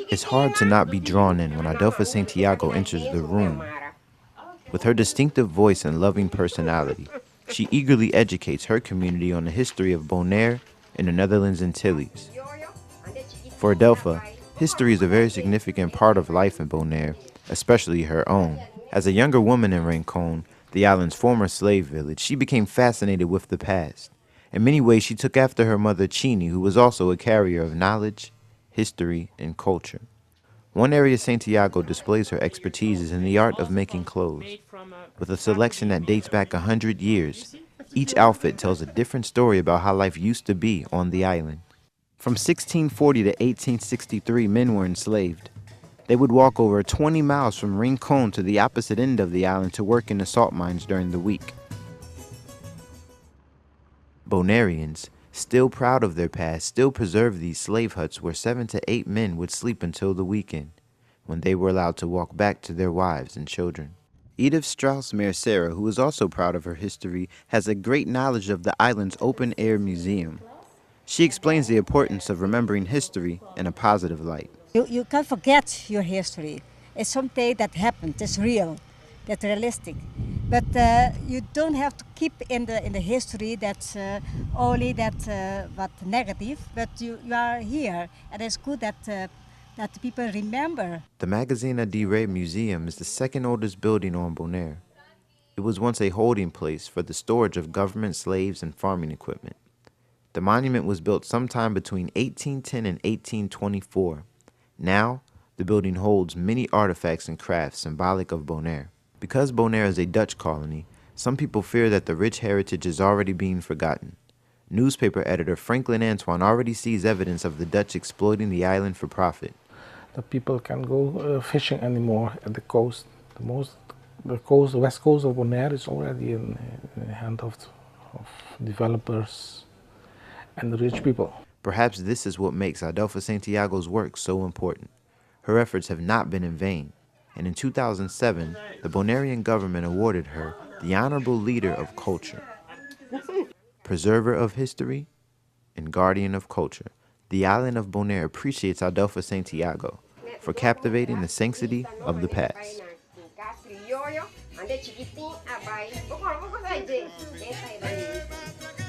It's hard to not be drawn in when Adelpha Santiago enters the room. With her distinctive voice and loving personality, she eagerly educates her community on the history of Bonaire in the Netherlands Antilles. For Adelpha, history is a very significant part of life in Bonaire, especially her own. As a younger woman in Rincon, the island's former slave village, she became fascinated with the past. In many ways, she took after her mother Chini, who was also a carrier of knowledge, history, and culture. One area Santiago displays her expertise is in the art of making clothes. With a selection that dates back 100 years, each outfit tells a different story about how life used to be on the island. From 1640 to 1863, men were enslaved. They would walk over 20 miles from Rincon to the opposite end of the island to work in the salt mines during the week. Bonaireans, still proud of their past, still preserve these slave huts where 7 to 8 men would sleep until the weekend, when they were allowed to walk back to their wives and children. Edith Strauss-Mercera, who is also proud of her history, has a great knowledge of the island's open-air museum. She explains the importance of remembering history in a positive light. You can't forget your history. It's something that happened, it's real, that's realistic. But you don't have to keep in the history that's only that what negative, but you are here, and it's good that people remember. The Magazine de Rey Museum is the second oldest building on Bonaire. It was once a holding place for the storage of government slaves and farming equipment. The monument was built sometime between 1810 and 1824. Now, the building holds many artifacts and crafts symbolic of Bonaire. Because Bonaire is a Dutch colony, some people fear that the rich heritage is already being forgotten. Newspaper editor Franklin Antoine already sees evidence of the Dutch exploiting the island for profit. The people can go fishing anymore at the coast. The west coast of Bonaire is already in the hand of developers and the rich people. Perhaps this is what makes Adelpha Santiago's work so important. Her efforts have not been in vain, and in 2007, the Bonairean government awarded her the Honorable Leader of Culture. Preserver of history and guardian of culture, the island of Bonaire appreciates Adelpha Santiago for captivating the sanctity of the past. Ande chiquitín, abai. Pokoknya saya je. Saya